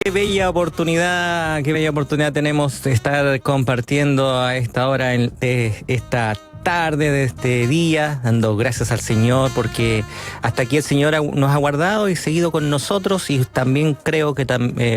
Qué bella oportunidad tenemos de estar compartiendo a esta hora de esta tarde, de este día, dando gracias al Señor, porque hasta aquí el Señor nos ha guardado y seguido con nosotros, y también creo que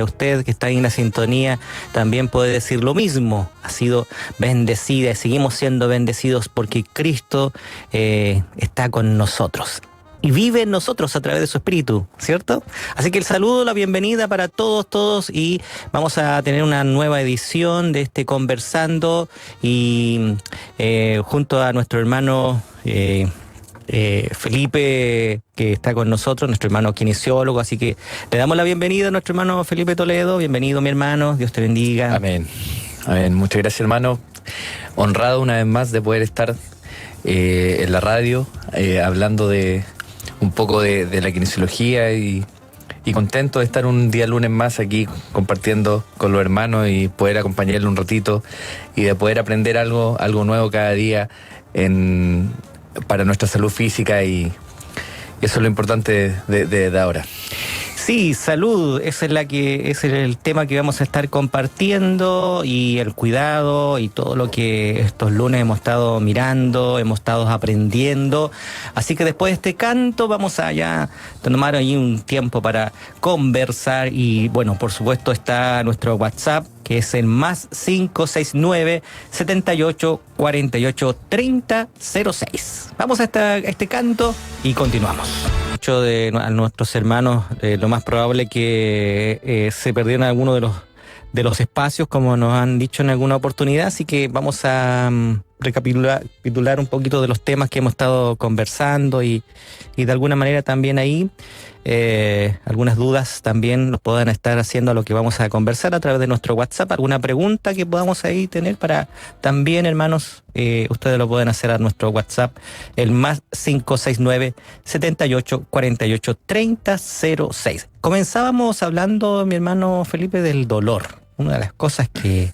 usted que está ahí en la sintonía también puede decir lo mismo. Ha sido bendecida y seguimos siendo bendecidos porque Cristo está con nosotros y vive en nosotros a través de su Espíritu, ¿cierto? Así que el saludo, la bienvenida para todos, y vamos a tener una nueva edición de este Conversando, y junto a nuestro hermano Felipe, que está con nosotros, nuestro hermano kinesiólogo, así que le damos la bienvenida a nuestro hermano Felipe Toledo. Bienvenido, mi hermano, Dios te bendiga. Amén, amén, muchas gracias, hermano. Honrado una vez más de poder estar en la radio, hablando de un poco de la kinesiología, y contento de estar un día lunes más aquí compartiendo con los hermanos y poder acompañarle un ratito y de poder aprender algo nuevo cada día para nuestra salud física, y eso es lo importante de ahora. Sí, salud, ese es el tema que vamos a estar compartiendo, y el cuidado y todo lo que estos lunes hemos estado mirando, hemos estado aprendiendo. Así que después de este canto vamos a ya tomar ahí un tiempo para conversar, y bueno, por supuesto está nuestro WhatsApp, que es el más 569-7848-3006. Vamos a este canto y continuamos. A nuestros hermanos, lo más probable que se perdieron algunos de los espacios, como nos han dicho en alguna oportunidad, así que vamos a recapitular un poquito de los temas que hemos estado conversando, y de alguna manera también ahí algunas dudas también los puedan estar haciendo a lo que vamos a conversar a través de nuestro WhatsApp. Alguna pregunta que podamos ahí tener para también, hermanos, ustedes lo pueden hacer a nuestro WhatsApp, el más 569-7848-3006. Comenzábamos hablando, mi hermano Felipe, del dolor. Una de las cosas que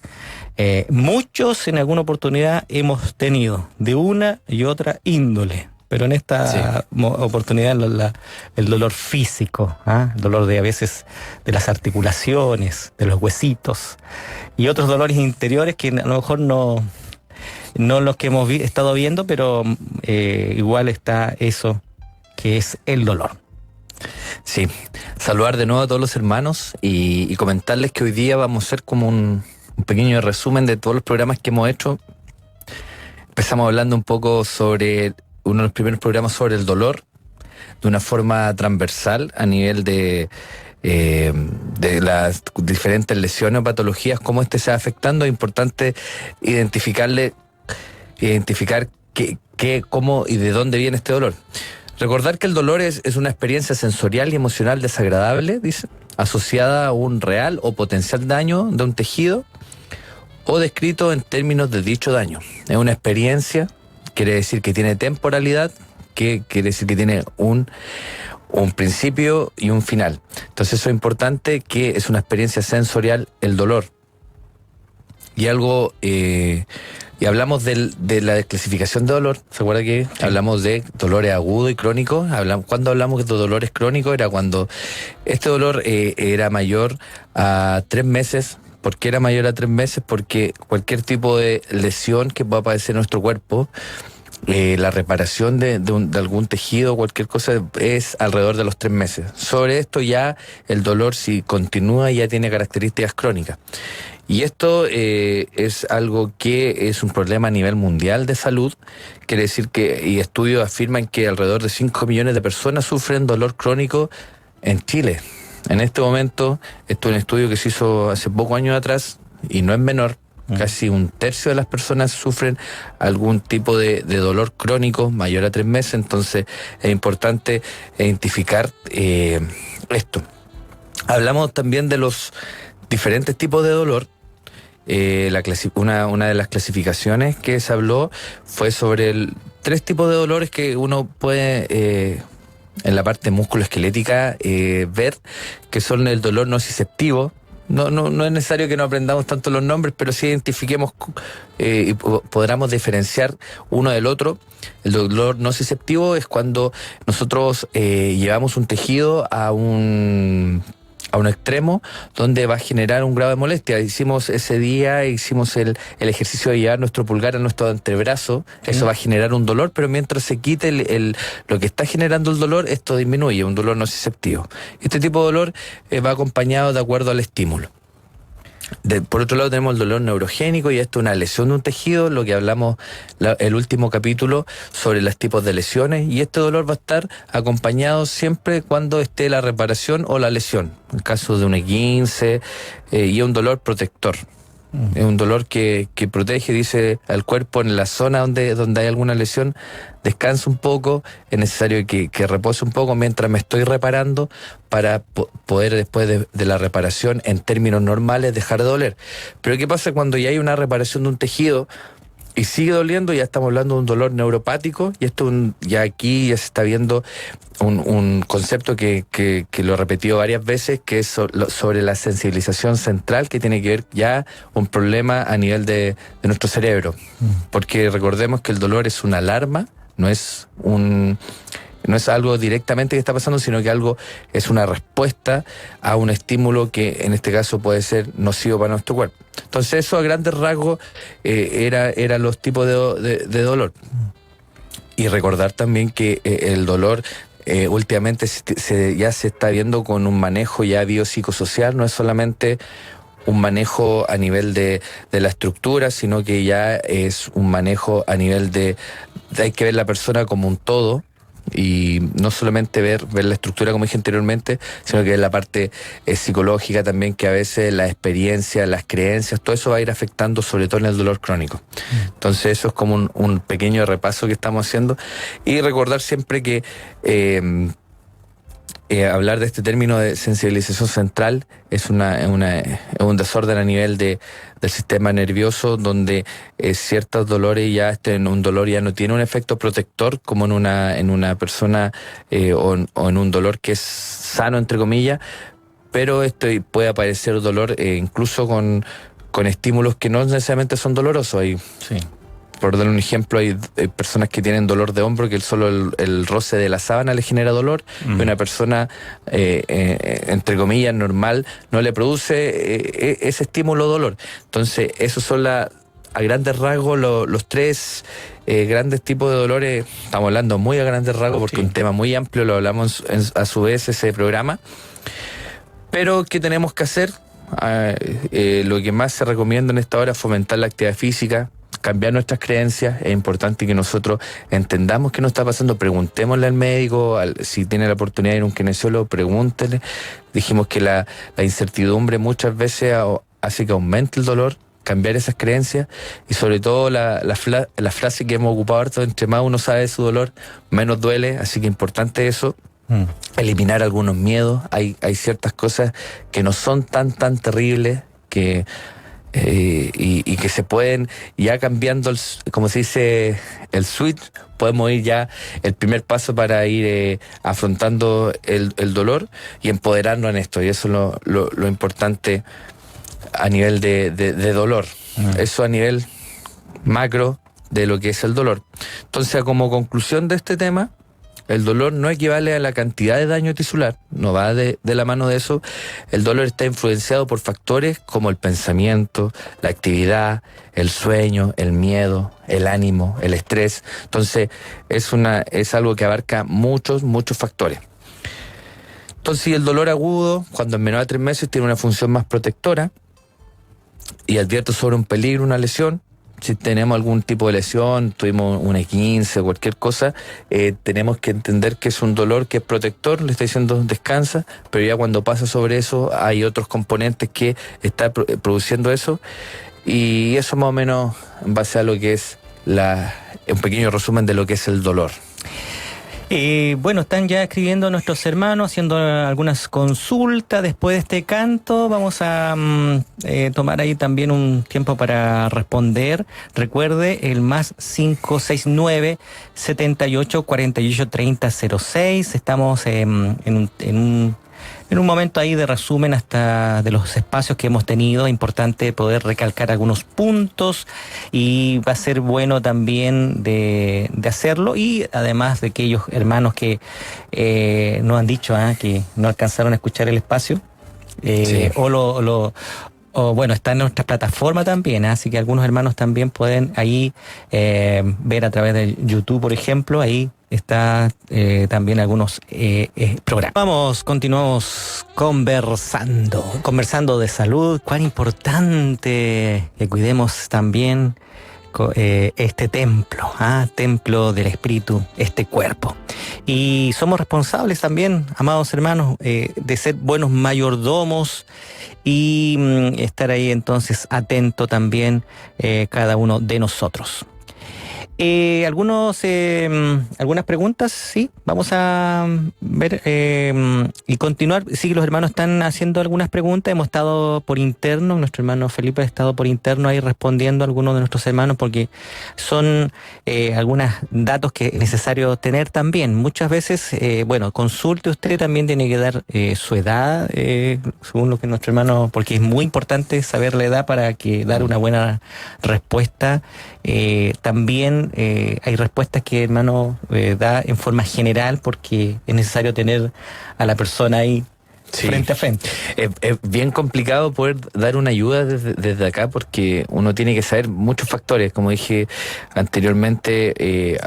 muchos en alguna oportunidad hemos tenido, de una y otra índole. Pero en esta oportunidad el dolor físico, el dolor a veces de las articulaciones, de los huesitos, y otros dolores interiores que a lo mejor no los que hemos estado viendo, pero igual está eso que es el dolor. Sí, saludar de nuevo a todos los hermanos y comentarles que hoy día vamos a hacer como un pequeño resumen de todos los programas que hemos hecho. Empezamos hablando un poco sobre uno de los primeros programas sobre el dolor, de una forma transversal a nivel de las diferentes lesiones o patologías, cómo se va afectando. Es importante identificar cómo y de dónde viene este dolor. Recordar que el dolor es una experiencia sensorial y emocional desagradable, dice, asociada a un real o potencial daño de un tejido, o descrito en términos de dicho daño. Es una experiencia, quiere decir que tiene temporalidad, que quiere decir que tiene un principio y un final. Entonces eso es importante, que es una experiencia sensorial el dolor. Y algo, y hablamos de la clasificación de dolor. ¿Se acuerda que hablamos de dolores agudos y crónicos? Cuando hablamos de dolores crónicos era cuando este dolor era mayor a 3 meses. ¿Por qué era mayor a 3 meses? Porque cualquier tipo de lesión que pueda aparecer en nuestro cuerpo, la reparación de algún tejido o cualquier cosa es alrededor de los 3 meses. Sobre esto ya el dolor, si continúa, ya tiene características crónicas. Y esto es algo que es un problema a nivel mundial de salud. Quiere decir y estudios afirman que alrededor de 5 millones de personas sufren dolor crónico en Chile. En este momento, esto es un estudio que se hizo hace pocos años atrás, y no es menor. Casi 1/3 de las personas sufren algún tipo de dolor crónico mayor a 3 meses. Entonces es importante identificar esto. Hablamos también de los diferentes tipos de dolor. Una de las clasificaciones que se habló fue sobre 3 tipos de dolores que uno puede en la parte musculoesquelética ver, que son el dolor nociceptivo. No es necesario que no aprendamos tanto los nombres, pero sí identifiquemos y podamos diferenciar uno del otro. El dolor nociceptivo es cuando nosotros llevamos un tejido a un a un extremo donde va a generar un grado de molestia. Hicimos ese día, hicimos el ejercicio de llevar nuestro pulgar a nuestro antebrazo, eso va a generar un dolor, pero mientras se quite lo que está generando el dolor, esto disminuye, un dolor nociceptivo. Este tipo de dolor va acompañado de acuerdo al estímulo. Por otro lado tenemos el dolor neurogénico, y esto es una lesión de un tejido, lo que hablamos el último capítulo sobre los tipos de lesiones, y este dolor va a estar acompañado siempre cuando esté la reparación o la lesión, en el caso de un E15, y es un dolor protector. Es un dolor que protege, dice al cuerpo en la zona donde hay alguna lesión, descansa un poco, es necesario que repose un poco mientras me estoy reparando para poder después de la reparación, en términos normales, dejar de doler. Pero ¿qué pasa cuando ya hay una reparación de un tejido y sigue doliendo? Ya estamos hablando de un dolor neuropático, y esto ya aquí ya se está viendo un concepto que lo he repetido varias veces, que es sobre la sensibilización central, que tiene que ver ya un problema a nivel de nuestro cerebro. Porque recordemos que el dolor es una alarma, no es algo directamente que está pasando, sino que algo es una respuesta a un estímulo que en este caso puede ser nocivo para nuestro cuerpo. Entonces eso a grandes rasgos era los tipos de dolor. Y recordar también que el dolor últimamente ya se está viendo con un manejo ya biopsicosocial, no es solamente un manejo a nivel de la estructura, sino que ya es un manejo a nivel hay que ver la persona como un todo, y no solamente ver la estructura, como dije anteriormente, sino que ver la parte psicológica también, que a veces la experiencia, las creencias, todo eso va a ir afectando, sobre todo en el dolor crónico. Entonces eso es como un pequeño repaso que estamos haciendo, y recordar siempre que hablar de este término de sensibilización central es un desorden a nivel del sistema nervioso, donde ciertos dolores un dolor ya no tiene un efecto protector como en una persona o en un dolor que es sano, entre comillas, pero esto puede aparecer dolor incluso con estímulos que no necesariamente son dolorosos. Sí. Por dar un ejemplo, hay personas que tienen dolor de hombro, que solo el roce de la sábana le genera dolor, y una persona, entre comillas, normal, no le produce ese estímulo dolor. Entonces, esos son a grandes rasgos los tres grandes tipos de dolores. Estamos hablando muy a grandes rasgos porque es un tema muy amplio, lo hablamos a su vez ese programa. Pero, ¿qué tenemos que hacer? Lo que más se recomienda en esta hora es fomentar la actividad física, cambiar nuestras creencias. Es importante que nosotros entendamos qué nos está pasando, preguntémosle al médico, si tiene la oportunidad de ir a un kinesiólogo, pregúntele. Dijimos que la incertidumbre muchas veces hace que aumente el dolor. Cambiar esas creencias, y sobre todo la frase que hemos ocupado harto: entre más uno sabe de su dolor, menos duele. Así que importante eso. Eliminar algunos miedos. Hay ciertas cosas que no son tan terribles, que y que se pueden, ya cambiando como se dice, el switch, podemos ir ya el primer paso para ir afrontando el dolor y empoderarnos en esto. Y eso es lo importante a nivel de dolor. Eso a nivel macro de lo que es el dolor. Entonces, como conclusión de este tema, el dolor no equivale a la cantidad de daño tisular, no va de la mano de eso. El dolor está influenciado por factores como el pensamiento, la actividad, el sueño, el miedo, el ánimo, el estrés. Entonces es algo que abarca muchos factores. Entonces, el dolor agudo, cuando es menor a 3 meses, tiene una función más protectora y advierte sobre un peligro, una lesión. Si tenemos algún tipo de lesión, tuvimos un E15, cualquier cosa, tenemos que entender que es un dolor que es protector, le está diciendo descansa, pero ya cuando pasa sobre eso hay otros componentes que están produciendo eso, y eso más o menos en base a lo que es un pequeño resumen de lo que es el dolor. Bueno, están ya escribiendo nuestros hermanos, haciendo algunas consultas. Después de este canto vamos a tomar ahí también un tiempo para responder. Recuerde el más 569 78 48 30 06. Estamos en un momento ahí de resumen hasta de los espacios que hemos tenido. Importante poder recalcar algunos puntos, y va a ser bueno también de hacerlo, y además de aquellos hermanos que nos han dicho que no alcanzaron a escuchar el espacio, Sí. O bueno, está en nuestra plataforma también, así que algunos hermanos también pueden ahí ver a través de YouTube, por ejemplo, ahí está también algunos programas. Continuamos conversando de salud, cuán importante que cuidemos también este templo, templo del espíritu, este cuerpo. Y somos responsables también, amados hermanos, de ser buenos mayordomos y estar ahí entonces atento también cada uno de nosotros. Algunas preguntas, sí, vamos a ver y continuar. Sí, los hermanos están haciendo algunas preguntas, hemos estado por interno, nuestro hermano Felipe ha estado por interno ahí respondiendo a algunos de nuestros hermanos porque son algunos datos que es necesario tener también. Muchas veces, consulte usted, también tiene que dar su edad, según lo que nuestro hermano, porque es muy importante saber la edad para que dar una buena respuesta. También hay respuestas que hermano da en forma general porque es necesario tener a la persona ahí frente a frente. Es bien complicado poder dar una ayuda desde acá porque uno tiene que saber muchos factores, como dije anteriormente,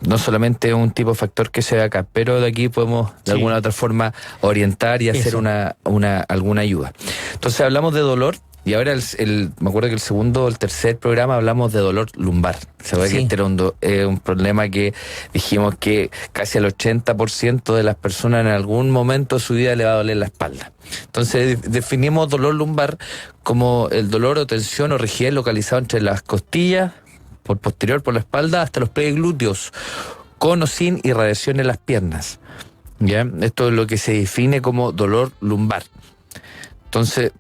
no solamente un tipo de factor que se ve acá, pero de aquí podemos de alguna u otra forma orientar y hacer alguna ayuda. Entonces hablamos de dolor. Y ahora me acuerdo que el segundo o el tercer programa hablamos de dolor lumbar. Se ve que este era un problema que dijimos que casi al 80% de las personas en algún momento de su vida le va a doler la espalda. Entonces definimos dolor lumbar como el dolor o tensión o rigidez localizado entre las costillas, por posterior por la espalda, hasta los preglúteos, con o sin irradiación en las piernas. ¿Ya? Esto es lo que se define como dolor lumbar. Entonces,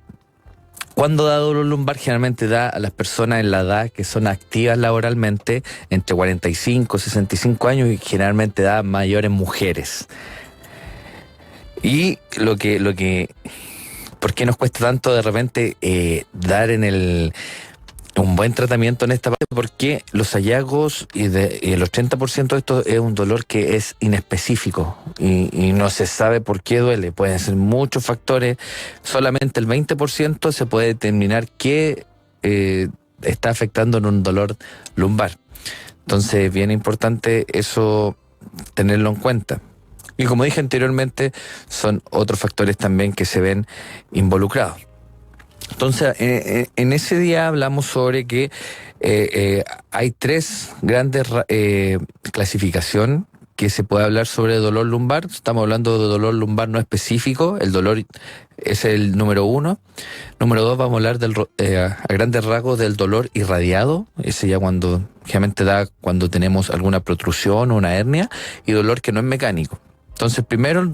¿cuándo da dolor lumbar? Generalmente da a las personas en la edad que son activas laboralmente, entre 45 y 65 años, y generalmente da mayor en mujeres. Y ¿por qué nos cuesta tanto de repente dar un buen tratamiento en esta parte? Porque los hallazgos y el 80% de esto es un dolor que es inespecífico y no se sabe por qué duele. Pueden ser muchos factores, solamente el 20% se puede determinar qué está afectando en un dolor lumbar. Entonces es bien importante eso tenerlo en cuenta. Y como dije anteriormente, son otros factores también que se ven involucrados. Entonces, en ese día hablamos sobre que hay tres grandes clasificaciones que se puede hablar sobre dolor lumbar. Estamos hablando de dolor lumbar no específico, el dolor es el número 1. Número 2, vamos a hablar a grandes rasgos del dolor irradiado, ese ya generalmente da cuando tenemos alguna protrusión o una hernia, y dolor que no es mecánico. Entonces, primero,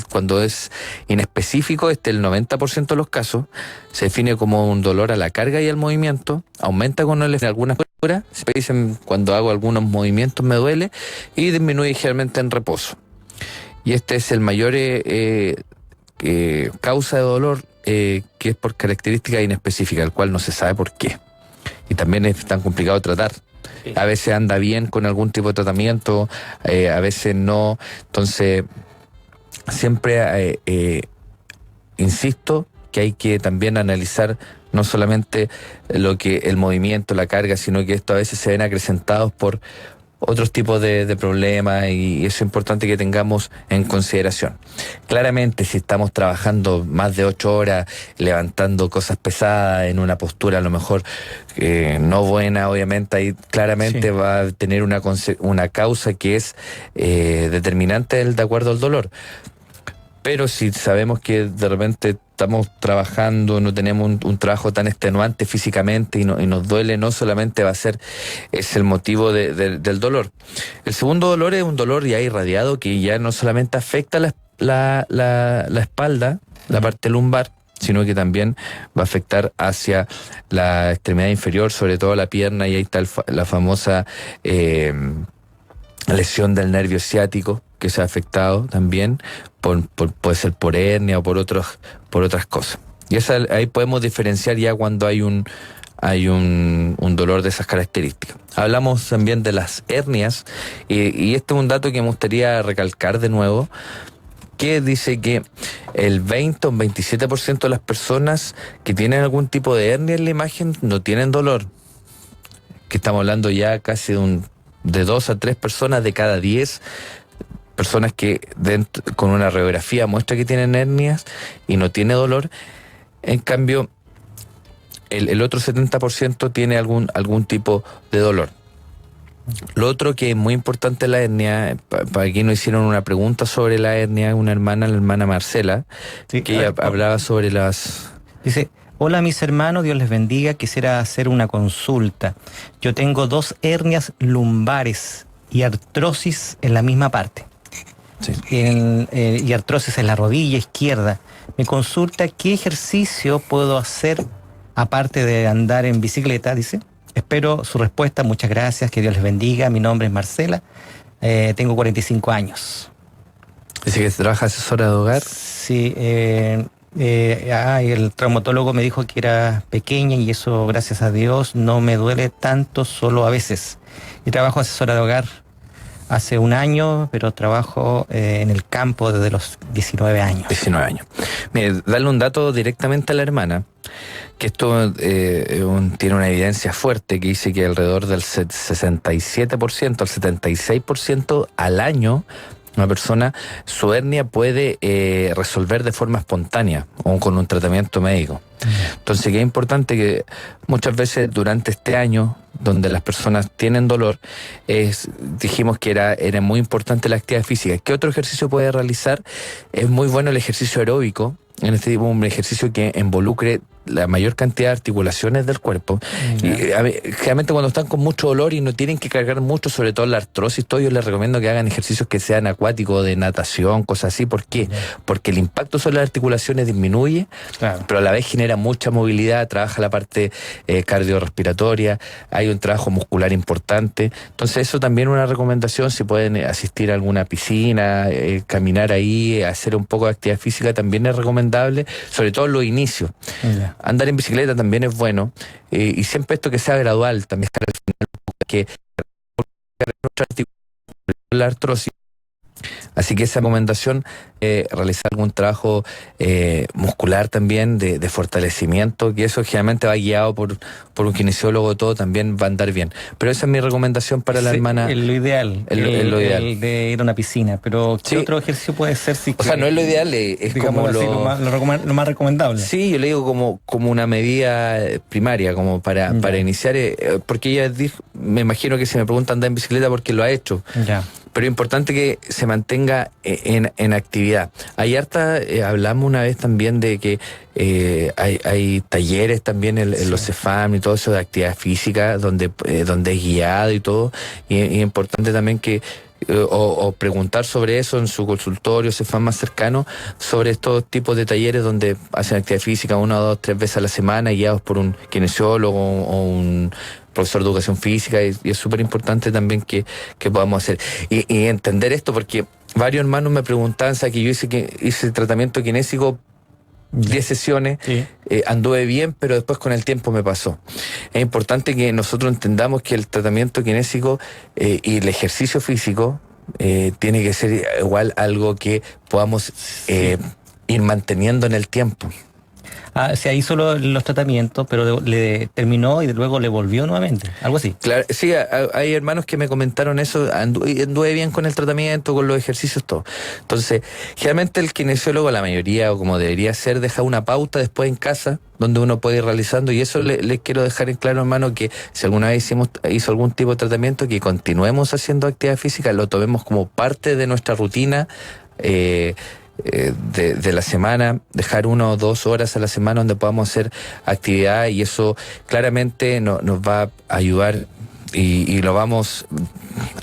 cuando es inespecífico, el 90% de los casos, se define como un dolor a la carga y al movimiento, aumenta con algunas horas, se dicen cuando hago algunos movimientos me duele, y disminuye generalmente en reposo. Y este es el mayor causa de dolor, que es por característica inespecífica, el cual no se sabe por qué. Y también es tan complicado de tratar. A veces anda bien con algún tipo de tratamiento, a veces no. Entonces, siempre insisto que hay que también analizar no solamente el movimiento, la carga, sino que esto a veces se ven acrecentados por otros tipos de problemas, y eso es importante que tengamos en consideración. Claramente, si estamos trabajando más de 8 horas, levantando cosas pesadas en una postura a lo mejor no buena, obviamente ahí claramente va a tener una causa que es determinante de acuerdo al dolor. Pero si sabemos que de repente estamos trabajando, no tenemos un trabajo tan extenuante físicamente y nos duele, no solamente es el motivo del dolor. El segundo dolor es un dolor ya irradiado que ya no solamente afecta la espalda, la parte lumbar, sino que también va a afectar hacia la extremidad inferior, sobre todo la pierna, y ahí está la famosa lesión del nervio ciático que se ha afectado también, puede ser por hernia o por otras cosas. Y ahí podemos diferenciar ya cuando hay un dolor de esas características. Hablamos también de las hernias, y este es un dato que me gustaría recalcar de nuevo, que dice que el 20 o 27% de las personas que tienen algún tipo de hernia en la imagen no tienen dolor. Que estamos hablando ya casi de 2 a 3 personas de cada 10 personas que con una radiografía muestra que tienen hernias y no tiene dolor. En cambio, el otro 70% tiene algún tipo de dolor. Lo otro que es muy importante la hernia, para quien nos hicieron una pregunta sobre la hernia, la hermana Marcela, sí, que ella hablaba sobre las... Dice: hola mis hermanos, Dios les bendiga, quisiera hacer una consulta. Yo tengo 2 hernias lumbares y artrosis en la misma parte. Sí. Y artrosis en la rodilla izquierda. Me consulta qué ejercicio puedo hacer aparte de andar en bicicleta, dice. Espero su respuesta, muchas gracias, que Dios les bendiga. Mi nombre es Marcela, tengo 45 años. ¿Dice que trabaja asesora de hogar? Sí, el traumatólogo me dijo que era pequeña y eso, gracias a Dios, no me duele tanto, solo a veces. Y trabajo asesora de hogar hace 1 año, pero trabajo en el campo desde los 19 años. 19 años. Mire, darle un dato directamente a la hermana, que esto tiene una evidencia fuerte que dice que alrededor del 67% al 76% al año una persona, su hernia puede resolver de forma espontánea o con un tratamiento médico. Entonces, que es importante que muchas veces durante este año, donde las personas tienen dolor, dijimos que era muy importante la actividad física. ¿Qué otro ejercicio puede realizar? Es muy bueno el ejercicio aeróbico, en este tipo un ejercicio que involucre la mayor cantidad de articulaciones del cuerpo. Y generalmente cuando están con mucho dolor y no tienen que cargar mucho, sobre todo la artrosis, yo les recomiendo que hagan ejercicios que sean acuáticos, de natación, cosas así. ¿Por qué? Porque el impacto sobre las articulaciones disminuye, pero a la vez genera mucha movilidad, trabaja la parte cardiorrespiratoria, hay un trabajo muscular importante. Entonces eso también es una recomendación, si pueden asistir a alguna piscina, caminar ahí, hacer un poco de actividad física, también es recomendable, sobre todo en los inicios. Andar en bicicleta también es bueno, y siempre esto que sea gradual, también que la artrosis. Así que esa recomendación, realizar algún trabajo muscular también, de fortalecimiento, que eso generalmente va guiado por un kinesiólogo, todo también va a andar bien. Pero esa es mi recomendación para la hermana. Es lo ideal, lo ideal. El de ir a una piscina, pero ¿qué otro ejercicio puede ser? O sea, no es lo ideal, es como lo más recomendable. Sí, yo le digo como una medida primaria, como para iniciar, porque ella dijo, me imagino que si me preguntan andar en bicicleta porque lo ha hecho. Ya. Pero es importante que se mantenga en actividad. Hay hablamos una vez también de que hay talleres también en los CEFAM y todo eso de actividad física, donde es guiado y todo. Y es importante también que o preguntar sobre eso en su consultorio CEFAM más cercano, sobre estos tipos de talleres donde hacen actividad física 1, 2, 3 veces a la semana, guiados por un kinesiólogo o un profesor de educación física, y es súper importante también que podamos hacer. Y entender esto, porque varios hermanos me preguntaban, ¿sabes? Que yo hice tratamiento kinésico 10 sesiones, sí. Anduve bien, pero después con el tiempo me pasó. Es importante que nosotros entendamos que el tratamiento kinésico y el ejercicio físico tiene que ser igual algo que podamos ir manteniendo en el tiempo. Se hizo los tratamientos, pero le terminó y luego le volvió nuevamente, algo así. Claro, sí, hay hermanos que me comentaron eso, anduve bien con el tratamiento, con los ejercicios, todo. Entonces, generalmente el kinesiólogo, la mayoría, o como debería ser, deja una pauta después en casa, donde uno puede ir realizando, y eso les quiero dejar en claro, hermano, que si alguna vez hizo algún tipo de tratamiento, que continuemos haciendo actividad física, lo tomemos como parte de nuestra rutina, de la semana, dejar 1 o 2 horas a la semana donde podamos hacer actividad, y eso claramente nos va a ayudar, y lo vamos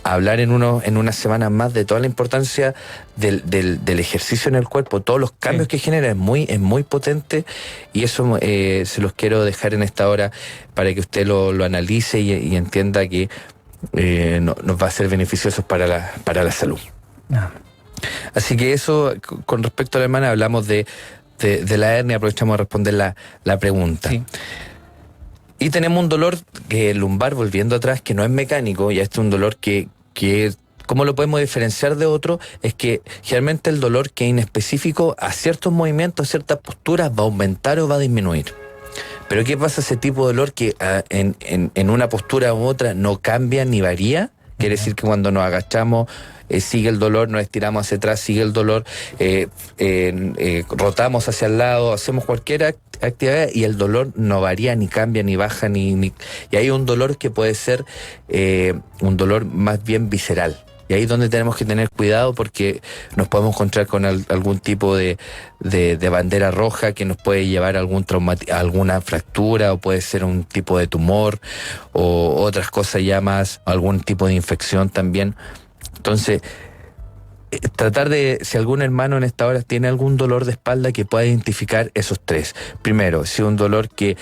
a hablar en unas semanas más, de toda la importancia del ejercicio en el cuerpo, todos los cambios que genera, es muy potente, y eso se los quiero dejar en esta hora para que usted lo analice y entienda que nos va a ser beneficioso para la salud. Así que eso, con respecto a la hermana, hablamos de la hernia, aprovechamos de responder la pregunta. Sí. Y tenemos un dolor lumbar, volviendo atrás, que no es mecánico, ya este es un dolor que ¿Cómo lo podemos diferenciar de otro? Es que generalmente el dolor que es inespecífico a ciertos movimientos, a ciertas posturas va a aumentar o va a disminuir. Pero ¿qué pasa ese tipo de dolor que en una postura u otra no cambia ni varía? Quiere decir que cuando nos agachamos sigue el dolor, nos estiramos hacia atrás, sigue el dolor, rotamos hacia el lado, hacemos cualquier actividad y el dolor no varía, ni cambia, ni baja, y hay un dolor que puede ser un dolor más bien visceral. Y ahí es donde tenemos que tener cuidado porque nos podemos encontrar con algún tipo de bandera roja que nos puede llevar a alguna fractura, o puede ser un tipo de tumor o otras cosas ya más, algún tipo de infección también. Entonces, tratar de, si algún hermano en esta hora tiene algún dolor de espalda, que pueda identificar esos tres. Primero, si un dolor que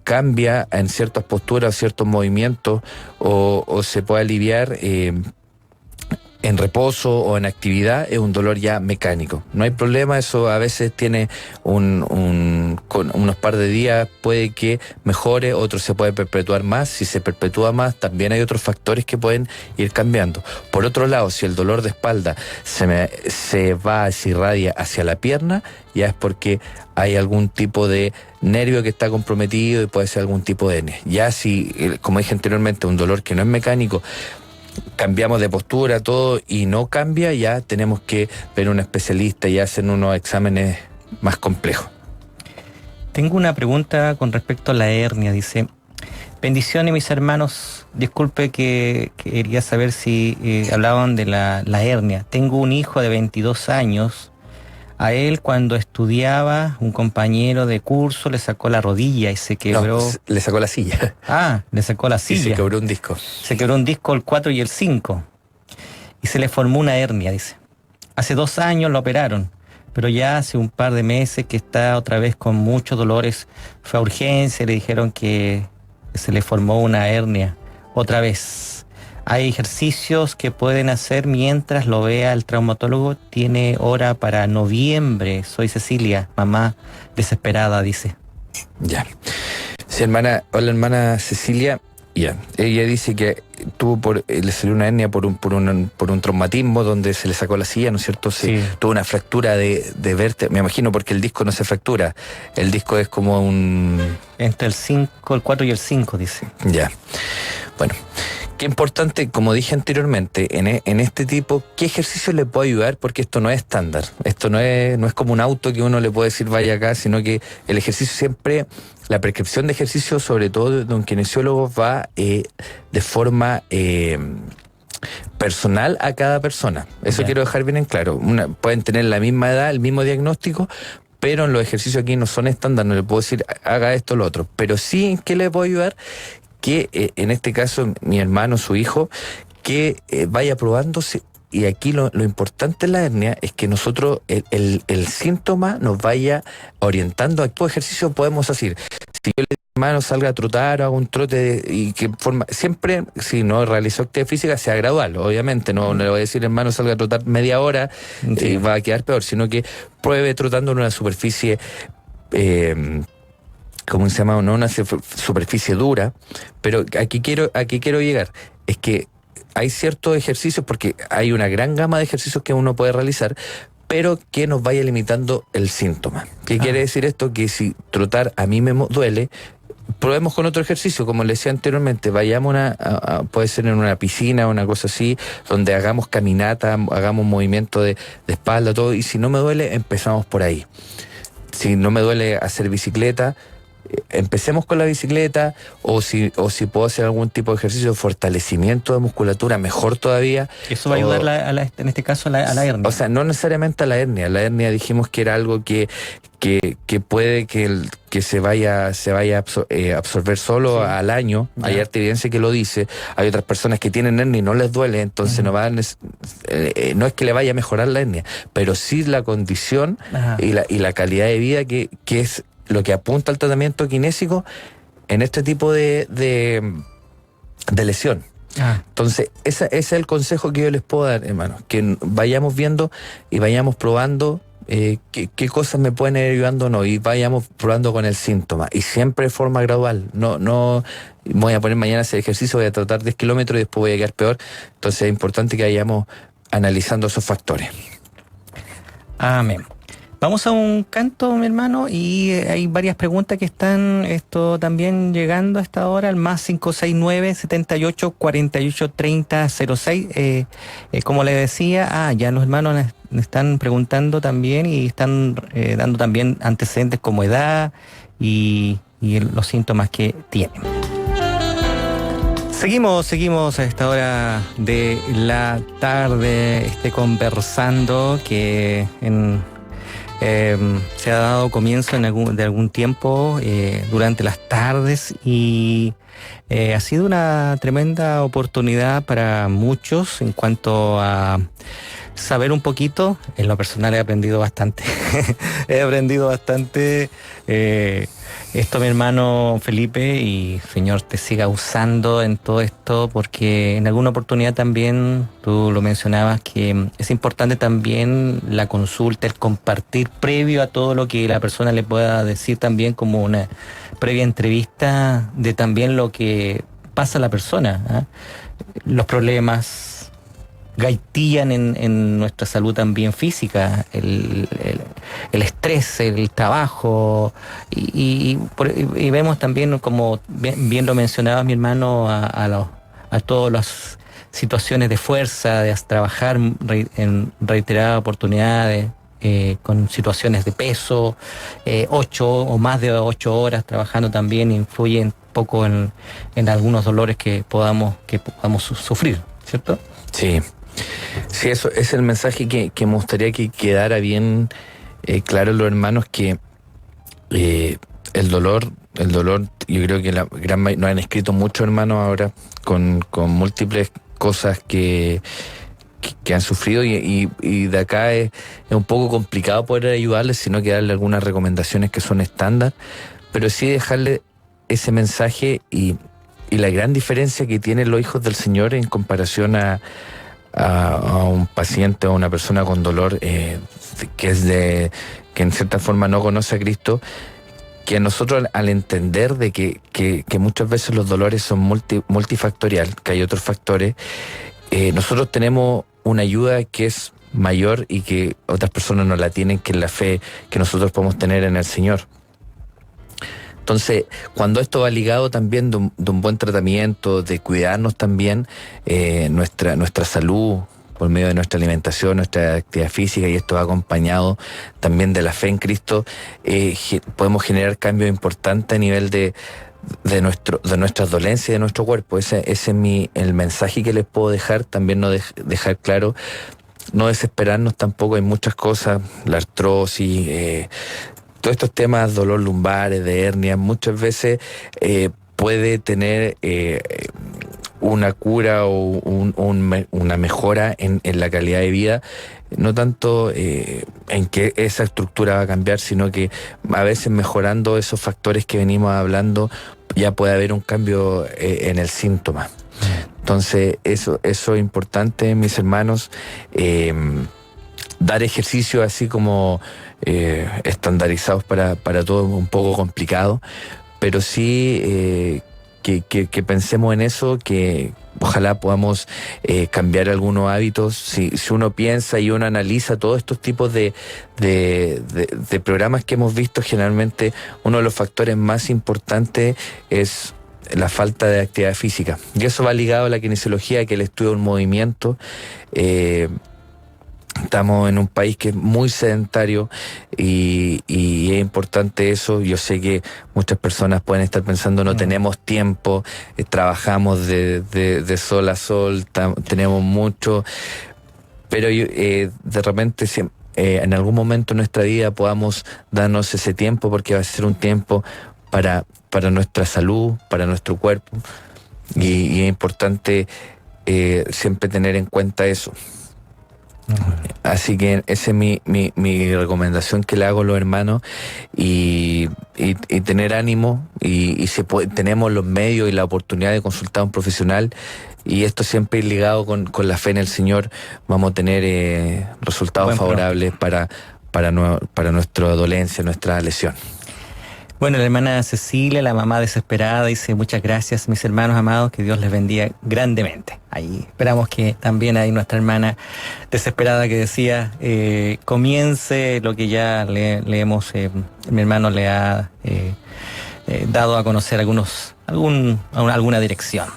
cambia en ciertas posturas, ciertos movimientos, o se puede aliviar en reposo o en actividad, es un dolor ya mecánico. No hay problema, eso a veces tiene con unos par de días puede que mejore, otro se puede perpetuar más. Si se perpetúa más, también hay otros factores que pueden ir cambiando. Por otro lado, si el dolor de espalda se irradia hacia la pierna, ya es porque hay algún tipo de nervio que está comprometido y puede ser algún tipo de hernia. Ya si, como dije anteriormente, un dolor que no es mecánico, cambiamos de postura, todo, y no cambia, ya tenemos que ver a un especialista y hacen unos exámenes más complejos. Tengo una pregunta con respecto a la hernia. Dice: bendiciones, mis hermanos. Disculpe que quería saber si hablaban de la hernia. Tengo un hijo de 22 años. A él, cuando estudiaba, un compañero de curso le sacó la rodilla y se quebró. No, le sacó la silla. Ah, le sacó la silla. Y se quebró un disco. Se quebró un disco, el 4 y el 5. Y se le formó una hernia, dice. Hace 2 años lo operaron, pero ya hace un par de meses que está otra vez con muchos dolores. Fue a urgencia y le dijeron que se le formó una hernia otra vez. Hay ejercicios que pueden hacer mientras lo vea el traumatólogo. Tiene hora para noviembre. Soy Cecilia, mamá desesperada, dice. Ya. Sí, hermana. Hola, hermana Cecilia. Ya. Ella dice que le salió una hernia por un traumatismo donde se le sacó la silla, ¿no es cierto? Sí. Tuvo una fractura de vértebra, me imagino, porque el disco no se fractura. El disco es como un... Entre el 4 y el 5, dice. Ya. Bueno. Qué importante, como dije anteriormente, en este tipo, ¿qué ejercicio le puede ayudar? Porque esto no es estándar. Esto no es como un auto que uno le puede decir vaya acá, sino que el ejercicio siempre, la prescripción de ejercicio, sobre todo de un kinesiólogo, va de forma personal a cada persona. Eso quiero dejar bien en claro. Pueden tener la misma edad, el mismo diagnóstico, pero en los ejercicios aquí no son estándar. No le puedo decir haga esto o lo otro. Pero sí, ¿en qué le puedo ayudar? Que en este caso mi hermano, su hijo, que vaya probándose. Y aquí lo importante en la hernia es que nosotros el síntoma nos vaya orientando a qué ejercicio podemos hacer. Si yo le digo, hermano, salga a trotar o haga un trote y que forma, siempre, si no realizó actividad física, sea gradual, obviamente. No le voy a decir, hermano, salga a trotar media hora y va a quedar peor, sino que pruebe trotando en una superficie ¿cómo se llama? No una superficie dura, pero aquí quiero llegar. Es que hay ciertos ejercicios, porque hay una gran gama de ejercicios que uno puede realizar, pero que nos vaya limitando el síntoma. ¿Qué quiere decir esto? Que si trotar a mí me duele, probemos con otro ejercicio, como les decía anteriormente, vayamos puede ser en una piscina o una cosa así, donde hagamos caminata, hagamos movimiento de espalda, todo, y si no me duele, empezamos por ahí. Si no me duele hacer bicicleta, empecemos con la bicicleta, o si puedo hacer algún tipo de ejercicio de fortalecimiento de musculatura, mejor todavía. Eso va a ayudar en este caso a la hernia. O sea, no necesariamente a la hernia. La hernia dijimos que era algo que puede que se vaya a absorber solo al año. Ya. Hay harta evidencia que lo dice. Hay otras personas que tienen hernia y no les duele, entonces no es que le vaya a mejorar la hernia, pero sí la condición y la calidad de vida que es lo que apunta al tratamiento kinésico en este tipo de lesión. Entonces, ese es el consejo que yo les puedo dar, hermano, que vayamos viendo y vayamos probando qué cosas me pueden ir ayudando o no, y vayamos probando con el síntoma, y siempre de forma gradual. No voy a poner mañana ese ejercicio, voy a tratar 10 kilómetros y después voy a quedar peor. Entonces es importante que vayamos analizando esos factores. Amén. Vamos a un canto, mi hermano, y hay varias preguntas que están también llegando a esta hora, al más 569-78-48-30-06. Como le decía, ya los hermanos están preguntando también y están dando también antecedentes como edad y los síntomas que tienen. Seguimos a esta hora de la tarde conversando que se ha dado comienzo de algún tiempo durante las tardes, y ha sido una tremenda oportunidad para muchos en cuanto a saber un poquito. En lo personal he aprendido bastante. Esto, mi hermano Felipe, y Señor te siga usando en todo esto, porque en alguna oportunidad también tú lo mencionabas, que es importante también la consulta, el compartir previo a todo lo que la persona le pueda decir, también como una previa entrevista de también lo que pasa a la persona, ¿eh? Los problemas gaitillan en nuestra salud también física, el estrés, el trabajo, y vemos también, como bien lo mencionaba mi hermano, a todas las situaciones de fuerza, de trabajar en reiteradas oportunidades, con situaciones de peso, 8 o más de 8 horas trabajando también influyen un poco en algunos dolores que podamos sufrir, ¿cierto? Sí. Sí, eso es el mensaje que me gustaría que quedara bien claro los hermanos, que el dolor, yo creo que nos han escrito muchos hermanos ahora con múltiples cosas que han sufrido, y de acá es un poco complicado poder ayudarles, sino que darle algunas recomendaciones que son estándar, pero sí dejarle ese mensaje y la gran diferencia que tienen los hijos del Señor en comparación a un paciente o una persona con dolor que en cierta forma no conoce a Cristo, que nosotros, al entender de que muchas veces los dolores son multifactorial, que hay otros factores, nosotros tenemos una ayuda que es mayor y que otras personas no la tienen, que es la fe que nosotros podemos tener en el Señor. Entonces, cuando esto va ligado también de un buen tratamiento, de cuidarnos también nuestra salud por medio de nuestra alimentación, nuestra actividad física, y esto va acompañado también de la fe en Cristo, podemos generar cambios importantes a nivel de nuestras dolencias y de nuestro cuerpo. Ese es el mensaje que les puedo dejar. También dejar claro, no desesperarnos tampoco. Hay muchas cosas, la artrosis, todos estos temas, dolor lumbares, de hernia, muchas veces puede tener una cura o una mejora en la calidad de vida, no tanto en que esa estructura va a cambiar, sino que a veces mejorando esos factores que venimos hablando ya puede haber un cambio en el síntoma. Entonces eso es importante, mis hermanos. Dar ejercicio así como estandarizados para todos es un poco complicado, pero sí que pensemos en eso, que ojalá podamos cambiar algunos hábitos. Si uno piensa y uno analiza todos estos tipos de programas que hemos visto, generalmente uno de los factores más importantes es la falta de actividad física, y eso va ligado a la kinesiología, que es el estudio del movimiento. Estamos en un país que es muy sedentario y es importante eso. Yo sé que muchas personas pueden estar pensando, no tenemos tiempo, trabajamos de sol a sol, tenemos mucho, pero de repente en algún momento en nuestra vida podamos darnos ese tiempo, porque va a ser un tiempo para nuestra salud, para nuestro cuerpo, y es importante siempre tener en cuenta eso. Así que esa es mi recomendación que le hago a los hermanos, y tener ánimo, y tenemos los medios y la oportunidad de consultar a un profesional, y esto siempre ligado con la fe en el Señor, vamos a tener resultados favorables para para nuestra dolencia, nuestra lesión. Bueno, la hermana Cecilia, la mamá desesperada, dice: muchas gracias, mis hermanos amados, que Dios les bendiga grandemente. Ahí esperamos que también hay nuestra hermana desesperada que decía, comience lo que ya le hemos, mi hermano le ha dado a conocer alguna dirección.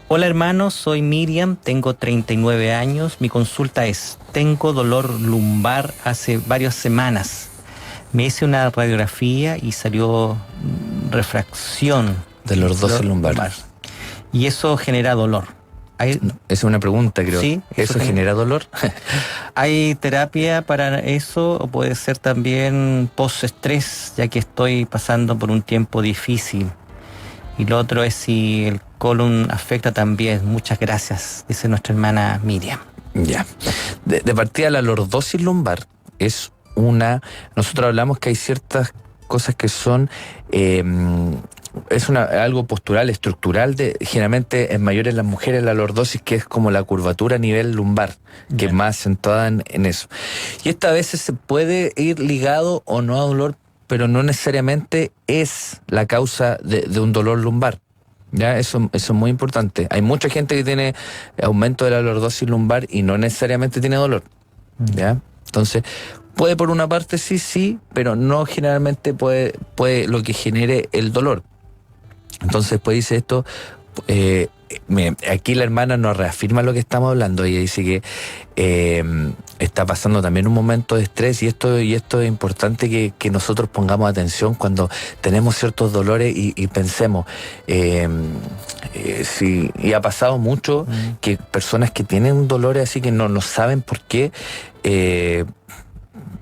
Hola hermanos, soy Miriam, tengo 39 años, mi consulta es: tengo dolor lumbar hace varias semanas. Me hice una radiografía y salió refracción de lordosis lumbar. Y eso genera dolor. Es una pregunta, creo. Sí, ¿Eso genera dolor? ¿Hay terapia para eso? ¿O puede ser también post-estrés, ya que estoy pasando por un tiempo difícil? Y lo otro es si el colon afecta también. Muchas gracias, dice nuestra hermana Miriam. Ya. De partida, la lordosis lumbar es nosotros hablamos que hay ciertas cosas que son algo postural, estructural, generalmente es mayor en las mujeres la lordosis, que es como la curvatura a nivel lumbar, que es más acentuada en eso. Y esta a veces se puede ir ligado o no a dolor, pero no necesariamente es la causa de un dolor lumbar. Ya, eso es muy importante. Hay mucha gente que tiene aumento de la lordosis lumbar y no necesariamente tiene dolor. ¿Ya? Entonces, puede por una parte sí, pero no generalmente puede lo que genere el dolor. Entonces, pues dice esto, aquí la hermana nos reafirma lo que estamos hablando. Ella dice que está pasando también un momento de estrés y esto es importante que nosotros pongamos atención cuando tenemos ciertos dolores y pensemos, y ha pasado mucho que personas que tienen dolores así que no saben por qué,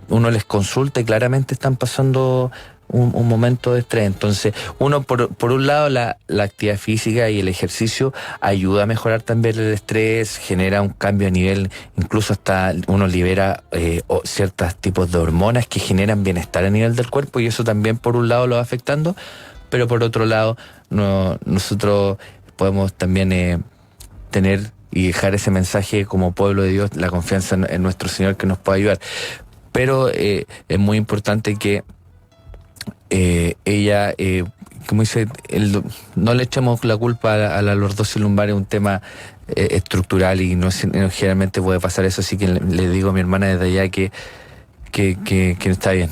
uno les consulta y claramente están pasando un momento de estrés. Entonces, uno por un lado la actividad física y el ejercicio ayuda a mejorar también el estrés, genera un cambio a nivel, incluso hasta uno libera ciertos tipos de hormonas que generan bienestar a nivel del cuerpo, y eso también por un lado lo va afectando, pero por otro lado nosotros podemos también tener y dejar ese mensaje como pueblo de Dios, la confianza en nuestro Señor, que nos puede ayudar. Pero es muy importante que ella, como dice, no le echemos la culpa a la lordosis lumbar, es un tema estructural y no generalmente puede pasar eso, así que le digo a mi hermana desde allá que está bien.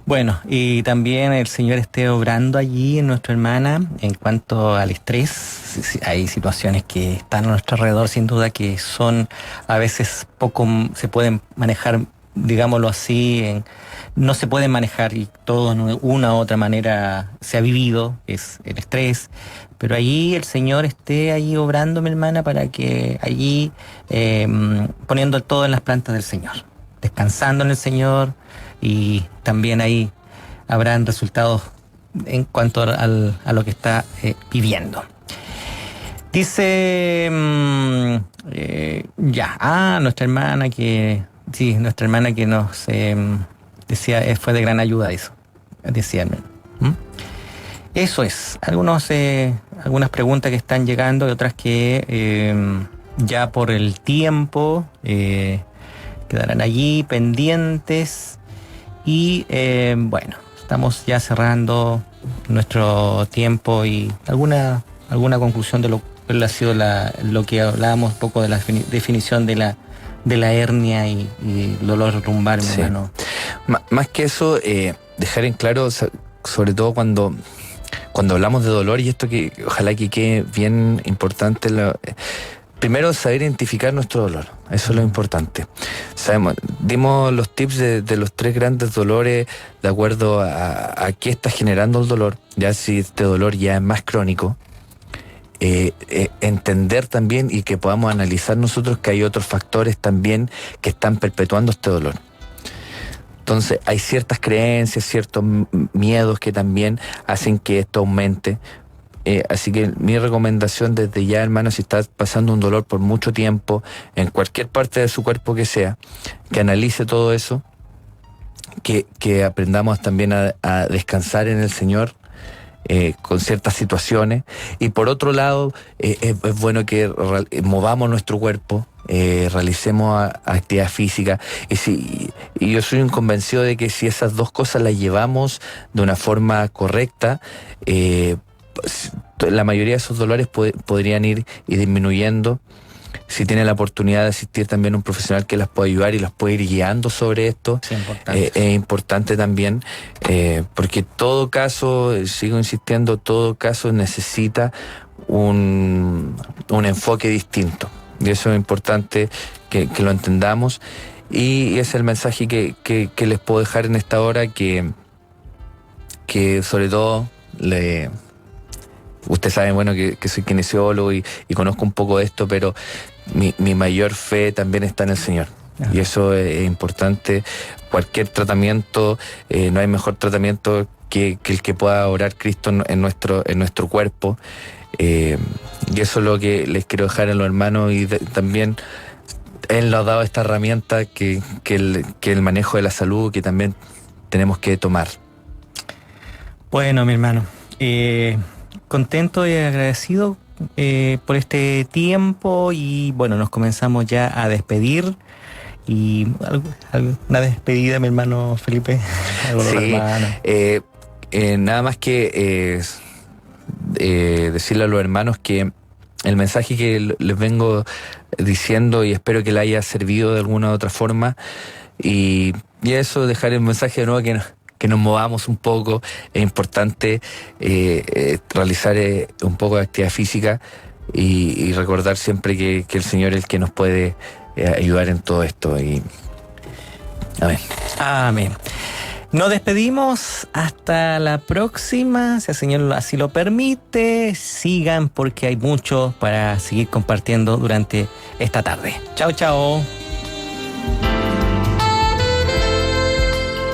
Bueno, y también el Señor esté obrando allí en nuestra hermana en cuanto al estrés. Hay situaciones que están a nuestro alrededor, sin duda, que son a veces poco se pueden manejar, digámoslo así, no se pueden manejar, y todo de una u otra manera se ha vivido, es el estrés, pero allí el Señor esté allí obrando, mi hermana, para que allí poniendo todo en las plantas del Señor, descansando en el Señor, y también ahí habrán resultados en cuanto a lo que está viviendo. Dice nuestra hermana que nos decía, fue de gran ayuda eso, decía. Eso es, algunas preguntas que están llegando y otras que ya por el tiempo quedarán allí pendientes. Y bueno, estamos ya cerrando nuestro tiempo, y alguna conclusión de lo que ha sido lo que hablábamos un poco de la definición de la hernia y dolor lumbar, sí. hermano. Más que eso, dejar en claro, sobre todo cuando hablamos de dolor, y esto que ojalá que quede bien importante, primero, saber identificar nuestro dolor. Eso es lo importante. Dimos los tips de los 3 grandes dolores de acuerdo a qué está generando el dolor. Ya si este dolor ya es más crónico, entender también y que podamos analizar nosotros que hay otros factores también que están perpetuando este dolor. Entonces hay ciertas creencias, ciertos miedos que también hacen que esto aumente. Así que mi recomendación desde ya, hermano, si está pasando un dolor por mucho tiempo, en cualquier parte de su cuerpo que sea, que analice todo eso, que aprendamos también a descansar en el Señor, con ciertas situaciones. Y por otro lado, es bueno que movamos nuestro cuerpo, realicemos actividad física. Y yo soy un convencido de que si esas dos cosas las llevamos de una forma correcta, la mayoría de esos dolores podrían ir disminuyendo. Si tiene la oportunidad de asistir también a un profesional que las pueda ayudar y las puede ir guiando sobre esto, Sí, importante. es importante también, porque todo caso, sigo insistiendo, todo caso necesita un enfoque distinto. Y eso es importante que lo entendamos. Y ese es el mensaje que les puedo dejar en esta hora, que sobre todo ustedes saben, bueno, que soy kinesiólogo y conozco un poco de esto, pero mi mayor fe también está en el Señor. Ajá. Y eso es importante. Cualquier tratamiento, no hay mejor tratamiento que el que pueda obrar Cristo en nuestro cuerpo. Y eso es lo que les quiero dejar a los hermanos. Y también Él nos ha dado esta herramienta que el manejo de la salud, que también tenemos que tomar. Bueno, mi hermano, contento y agradecido por este tiempo, y bueno, nos comenzamos ya a despedir. Y una despedida, mi hermano Felipe. Sí, nada más que decirle a los hermanos que el mensaje que les vengo diciendo, y espero que le haya servido de alguna u otra forma, y eso, dejar el mensaje de nuevo, que nos movamos un poco. Es importante realizar un poco de actividad física y recordar siempre que el Señor es el que nos puede ayudar en todo esto. Y amén. Amén. Nos despedimos hasta la próxima, si el Señor así lo permite. Sigan, porque hay mucho para seguir compartiendo durante esta tarde. Chao, chao.